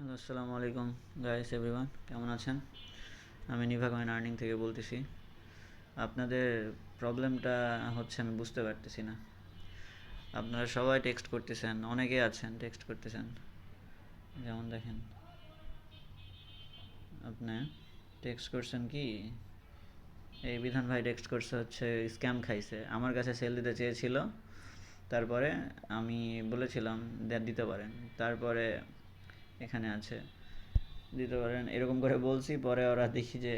Hello, আসসালামু আলাইকুম guys everyone, কেমন আছেন? আমি নিভা কয়েন আর্নিং থেকে বলতেছি। আপনাদের প্রবলেমটা হচ্ছে আমি বুঝতে পারতেছি না। আপনারা সবাই টেক্সট করতেছেন, অনেকে আছেন টেক্সট করতেছেন। যেমন দেখেন, আপনি টেক্সট করছেন কি, এই বিধান ভাই টেক্সট করছে হচ্ছে স্ক্যাম খাইছে, আমার কাছে সেল দিতে চেয়েছিল। তারপরে আমি বলেছিলাম দিতে পারেন। তারপরে এখানে আছে দিতে পারেন এরকম করে বলছি। পরে ওরা দেখি যে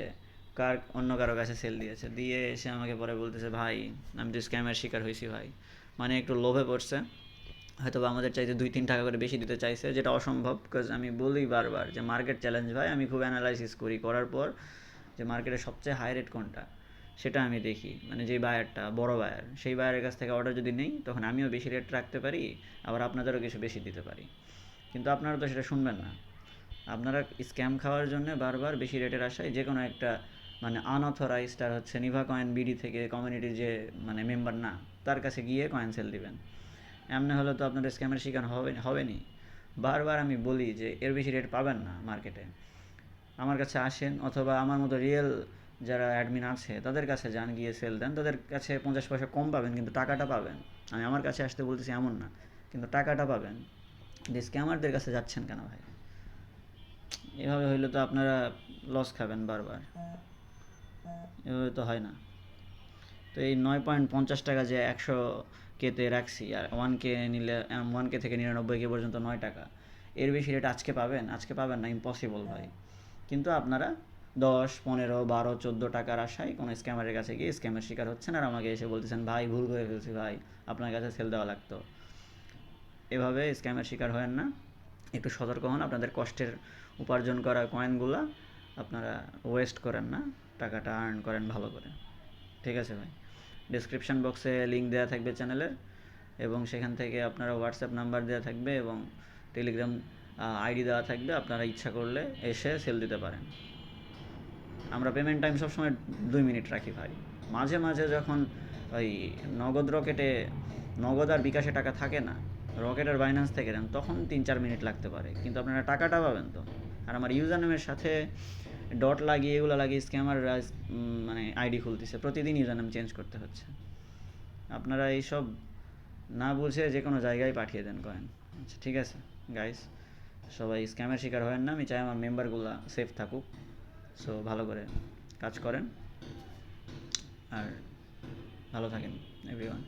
অন্য কারো কাছে সেল দিয়েছে, দিয়ে এসে আমাকে পরে বলতেছে ভাই আমি তো স্ক্যামের শিকার হয়েছি ভাই। মানে একটু লোভে পড়ছে, হয়তো বা আমাদের চাইতে 2-3 টাকা করে বেশি দিতে চাইছে, যেটা অসম্ভব। বিকজ আমি বলি বারবার যে মার্কেট চ্যালেঞ্জ ভাই, আমি খুব অ্যানালাইসিস করি, করার পর যে মার্কেটের সবচেয়ে হাই রেট কোনটা সেটা আমি দেখি। মানে যে বায়ারটা বড় বায়ার, সেই বায়ারের কাছ থেকে অর্ডার যদি নেই, তখন আমিও বেশি রেট রাখতে পারি, আবার আপনাদেরও কিছু বেশি দিতে পারি। কিন্তু আপনারা তো সেটা শুনবেন না। আপনারা স্ক্যাম খাওয়ার জন্য বারবার বেশি রেটের আশায় যে কোনো একটা মানে আনঅথরাইজড আর হচ্ছে নিভা কয়েন বিডি থেকে কমিউনিটির যে মানে মেম্বার না, তার কাছে গিয়ে কয়েন সেল দিবেন। এমনি হলে তো আপনাদের স্ক্যামের শিকার হবেনি। বারবার আমি বলি যে এর বেশি রেট পাবেন না মার্কেটে। আমার কাছে আসেন, অথবা আমার মতো রিয়েল যারা অ্যাডমিন আছে তাদের কাছে যান, গিয়ে সেল দেন। তাদের কাছে 50 পয়সা কম পাবেন, কিন্তু টাকাটা পাবেন। আমি আমার কাছে আসতে বলতেছি এমন না, কিন্তু টাকাটা পাবেন। যে স্ক্যামারদের কাছে যাচ্ছেন কেন ভাই? এভাবে হইলে তো আপনারা লস খাবেন বারবার। এভাবে তো হয় না। তো এই 9.50 টাকা যে 100 কেতে রাখছি, আর 1 কে নিলে 1 কে থেকে 99 কে পর্যন্ত 9 টাকা, এর বেশি রেট আজকে পাবেন? আজকে পাবেন না, ইম্পসিবল ভাই। কিন্তু আপনারা 10, 15, 12, 14 টাকার আশায় কোনো স্ক্যামারের কাছে গিয়ে স্ক্যামের শিকার হচ্ছেন, আর আমাকে এসে বলতেছেন ভাই ভুল করে ফেলছি ভাই, আপনার কাছে সেল দেওয়া লাগতো। এভাবে স্ক্যামের শিকার হয়েন না। একটু সতর্ক হন, আপনাদের কষ্টের উপার্জন করা কয়েনগুলা আপনারা ওয়েস্ট করেন না, টাকাটা আর্ন করেন ভালো করে। ঠিক আছে ভাই? ডিসক্রিপশান বক্সে লিঙ্ক দেওয়া থাকবে চ্যানেলের, এবং সেখান থেকে আপনারা হোয়াটসঅ্যাপ নাম্বার দেওয়া থাকবে, এবং টেলিগ্রাম আইডি দেওয়া থাকবে। আপনারা ইচ্ছা করলে এসে সেল দিতে পারেন। আমরা পেমেন্ট টাইম সবসময় 2 মিনিট রাখি ভাই। মাঝে মাঝে যখন ওই নগদ রকেটে, নগদ আর বিকাশে টাকা থাকে না, রকেট আর বাইন্যান্স থেকে দেন, তখন 3-4 মিনিট লাগতে পারে, কিন্তু আপনারা টাকাটা পাবেন তো। আর আমার ইউজার নেমের সাথে ডট লাগিয়ে এগুলো লাগিয়ে স্ক্যামাররা মানে আইডি খুলতেছে, প্রতিদিন ইউজার নেম চেঞ্জ করতে হচ্ছে। আপনারা এইসব না বুঝে যে কোনো জায়গায় পাঠিয়ে দেন কয়েন। আচ্ছা ঠিক আছে গাইস, সবাই স্ক্যামের শিকার হয় না। আমি চাই আমার মেম্বারগুলো সেফ থাকুক। সো ভালো করে কাজ করেন, আর ভালো থাকেন এভরিওয়ান।